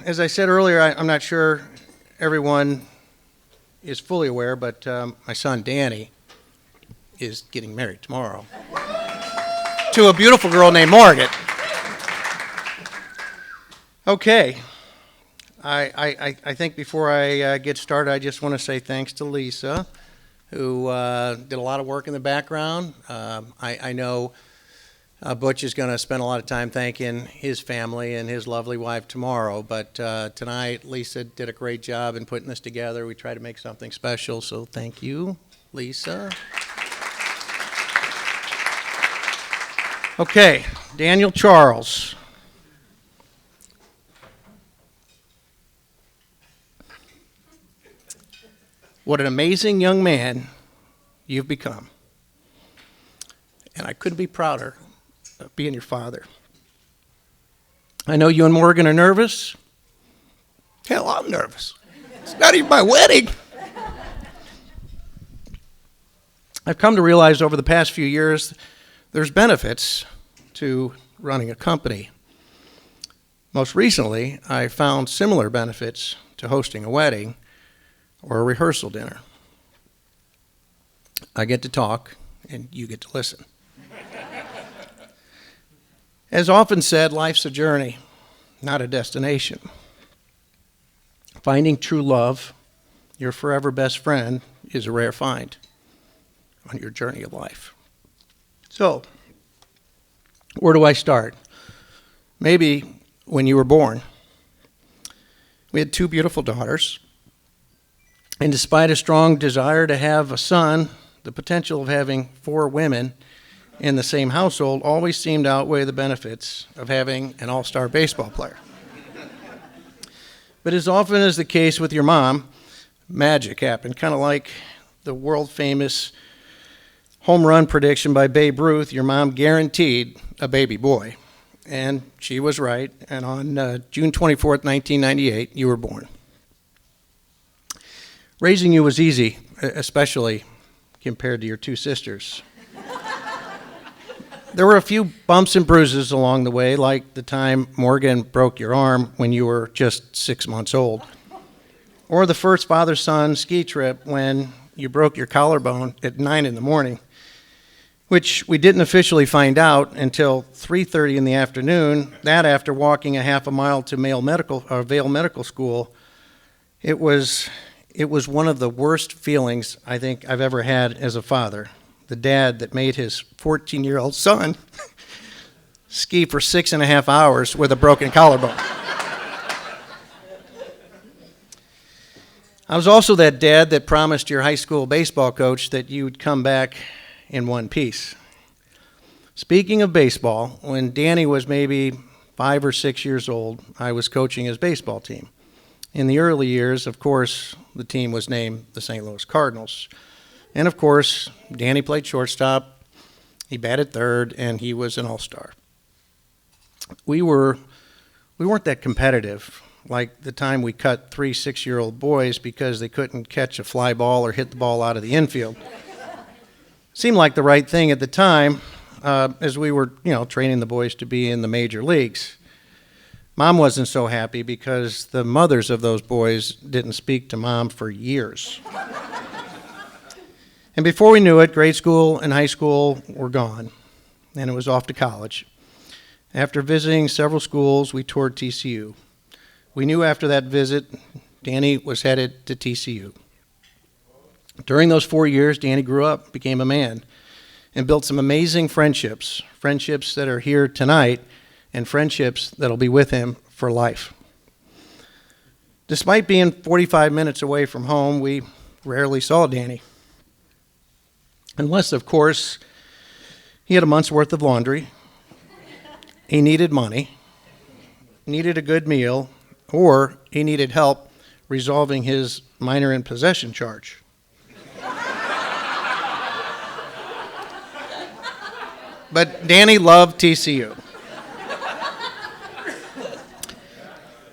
as I said earlier, I'm not sure everyone is fully aware, but my son Danny is getting married tomorrow to a beautiful girl named Margaret. Okay. I think before I get started, I just want to say thanks to Lisa, who did a lot of work in the background. I know Butch is going to spend a lot of time thanking his family and his lovely wife tomorrow, but tonight Lisa did a great job in putting this together. We tried to make something special, so thank you, Lisa. Okay, Daniel Charles. What an amazing young man you've become. And I couldn't be prouder of being your father. I know you and Morgan are nervous. Hell, I'm nervous. It's not even my wedding. I've come to realize over the past few years there's benefits to running a company. Most recently, I found similar benefits to hosting a wedding or a rehearsal dinner. I get to talk, and you get to listen. As often said, life's a journey, not a destination. Finding true love, your forever best friend, is a rare find on your journey of life. So, where do I start? Maybe when you were born. We had two beautiful daughters. And despite a strong desire to have a son, the potential of having 4 women in the same household always seemed to outweigh the benefits of having an all-star baseball player. But as often is the case with your mom, magic happened, kind of like the world-famous home run prediction by Babe Ruth. Your mom guaranteed a baby boy, and she was right, and on June 24th, 1998, you were born. Raising you was easy, especially compared to your 2 sisters. There were a few bumps and bruises along the way, like the time Morgan broke your arm when you were just 6 months old, or the first father-son ski trip when you broke your collarbone at 9 in the morning, which we didn't officially find out until 3:30 in the afternoon, that after walking a half a mile to Vail Medical School. It was one of the worst feelings I think I've ever had as a father. The dad that made his 14-year-old son ski for 6.5 hours with a broken collarbone. I was also that dad that promised your high school baseball coach that you would come back in one piece. Speaking of baseball, when Danny was maybe 5 or 6 years old, I was coaching his baseball team. In the early years, of course, the team was named the St. Louis Cardinals. And of course, Danny played shortstop, he batted third, and he was an all-star. We weren't that competitive, like the time we cut 3 6-year-old boys because they couldn't catch a fly ball or hit the ball out of the infield. Seemed like the right thing at the time, as we were, training the boys to be in the major leagues. Mom wasn't so happy because the mothers of those boys didn't speak to Mom for years. And before we knew it, grade school and high school were gone, and it was off to college. After visiting several schools, we toured TCU. We knew after that visit, Danny was headed to TCU. During those 4 years, Danny grew up, became a man, and built some amazing friendships that are here tonight, and friendships that'll be with him for life. Despite being 45 minutes away from home, we rarely saw Danny. Unless, of course, he had a month's worth of laundry, he needed money, needed a good meal, or he needed help resolving his minor in possession charge. But Danny loved TCU.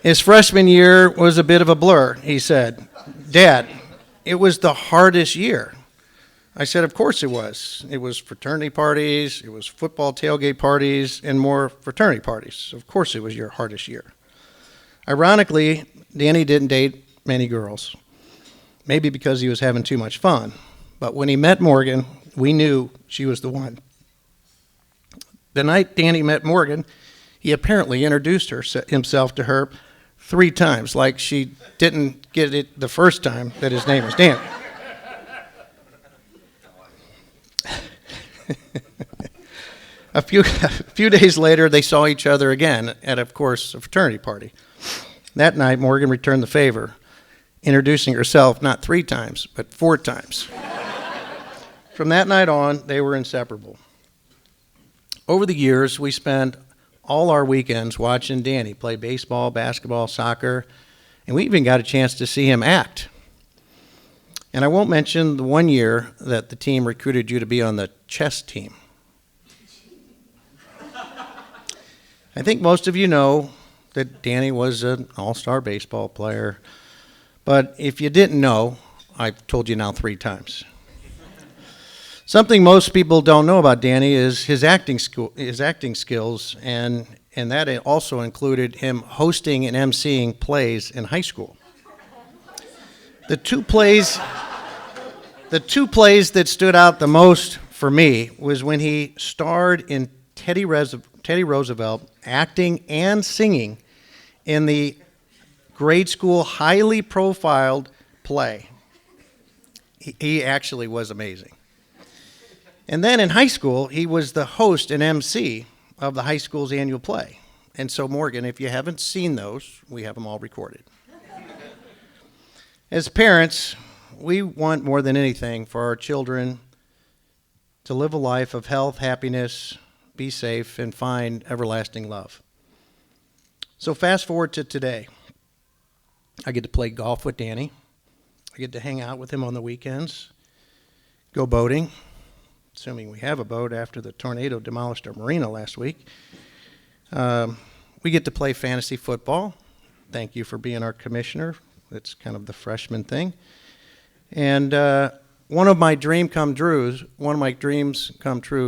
His freshman year was a bit of a blur, he said. Dad, it was the hardest year. I said, of course it was. It was fraternity parties, it was football tailgate parties, and more fraternity parties. Of course it was your hardest year. Ironically, Danny didn't date many girls, maybe because he was having too much fun. But when he met Morgan, we knew she was the one. The night Danny met Morgan, he apparently introduced himself to her 3 times, like she didn't get it the first time that his name was Danny. A few days later, they saw each other again at, of course, a fraternity party. That night, Morgan returned the favor, introducing herself not 3 times, but 4 times. From that night on, they were inseparable. Over the years, we spent all our weekends watching Danny play baseball, basketball, soccer, and we even got a chance to see him act. And I won't mention the one year that the team recruited you to be on the chess team. I think most of you know that Danny was an all-star baseball player, but if you didn't know, I've told you now 3 times. Something most people don't know about Danny is his acting skills, and that also included him hosting and emceeing plays in high school. The two plays that stood out the most for me was when he starred in Teddy Roosevelt acting and singing in the grade school highly profiled play. He actually was amazing. And then in high school, he was the host and MC of the high school's annual play. And so, Morgan, if you haven't seen those, we have them all recorded. As parents, we want more than anything for our children to live a life of health, happiness, be safe, and find everlasting love. So fast forward to today. I get to play golf with Danny. I get to hang out with him on the weekends, go boating, assuming we have a boat after the tornado demolished our marina last week. We get to play fantasy football. Thank you for being our commissioner. That's kind of the freshman thing. And one of my dreams come true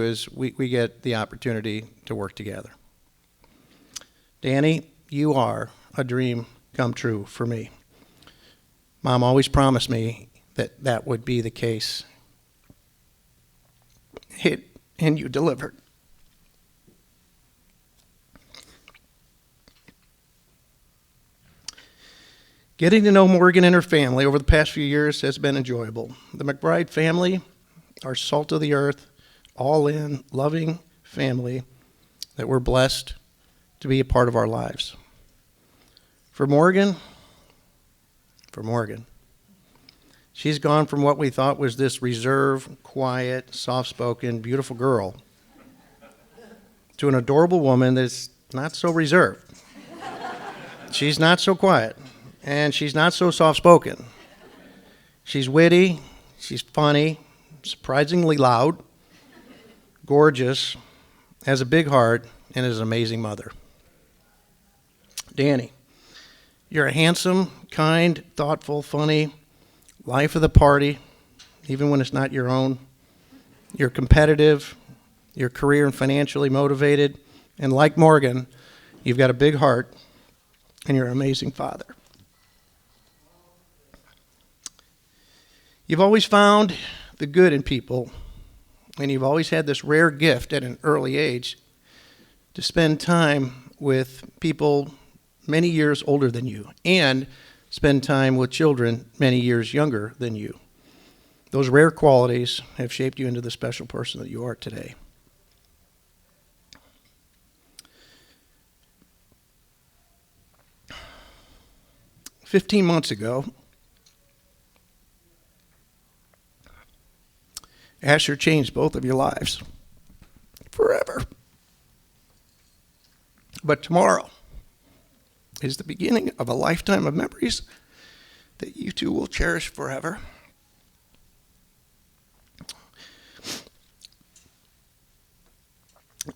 is we get the opportunity to work together. Danny, you are a dream come true for me. Mom always promised me that that would be the case. And you delivered. Getting to know Morgan and her family over the past few years has been enjoyable. The McBride family are salt of the earth, all-in, loving family that we're blessed to be a part of our lives. For Morgan, she's gone from what we thought was this reserved, quiet, soft-spoken, beautiful girl to an adorable woman that's not so reserved. She's not so quiet. And she's not so soft-spoken. She's witty, she's funny, surprisingly loud, gorgeous, has a big heart, and is an amazing mother. Danny, you're a handsome, kind, thoughtful, funny, life of the party, even when it's not your own. You're competitive, you're career and financially motivated, and like Morgan, you've got a big heart, and you're an amazing father. You've always found the good in people, and you've always had this rare gift at an early age to spend time with people many years older than you and spend time with children many years younger than you. Those rare qualities have shaped you into the special person that you are today. "15 months ago, Asher changed both of your lives forever. But tomorrow is the beginning of a lifetime of memories that you two will cherish forever.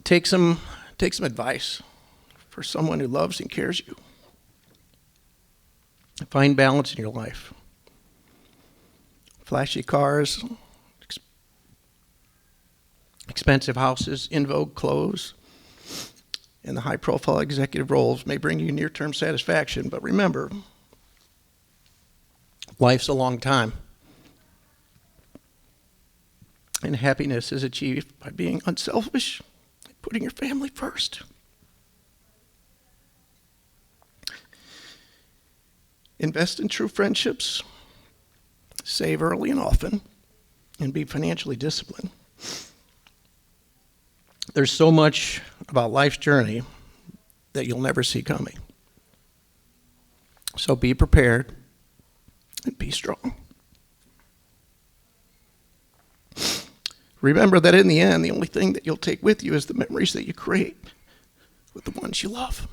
Take some advice for someone who loves and cares you. Find balance in your life. Flashy cars, expensive houses, in vogue clothes, and the high-profile executive roles may bring you near-term satisfaction, but remember, life's a long time, and happiness is achieved by being unselfish, putting your family first. Invest in true friendships, save early and often, and be financially disciplined. There's so much about life's journey that you'll never see coming. So be prepared and be strong. Remember that in the end, the only thing that you'll take with you is the memories that you create with the ones you love.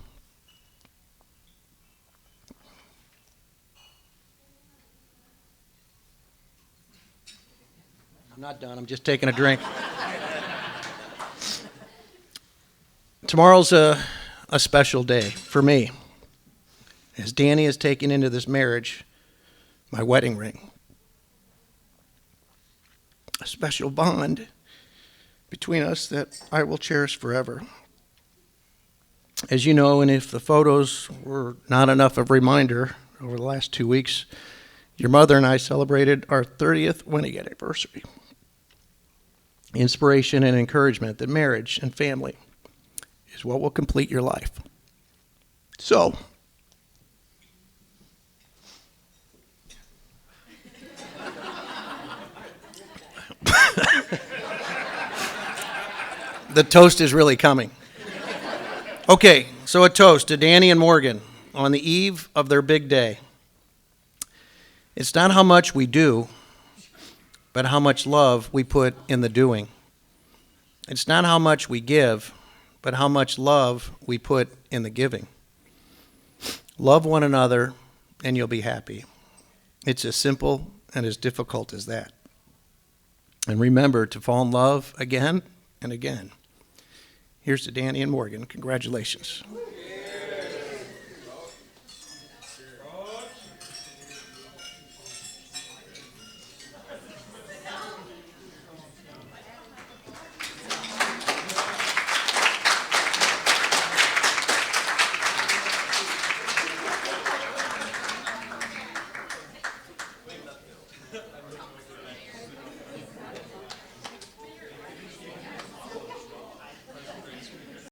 I'm not done. I'm just taking a drink. Tomorrow's a special day for me, as Danny is taking into this marriage my wedding ring. A special bond between us that I will cherish forever. As you know, and if the photos were not enough of a reminder over the last 2 weeks, your mother and I celebrated our 30th wedding anniversary. Inspiration and encouragement that marriage and family is what will complete your life. So, the toast is really coming. Okay, so a toast to Danny and Morgan on the eve of their big day. It's not how much we do, but how much love we put in the doing. It's not how much we give, but how much love we put in the giving. Love one another, and you'll be happy. It's as simple and as difficult as that. And remember to fall in love again and again. Here's to Danny and Morgan. Congratulations.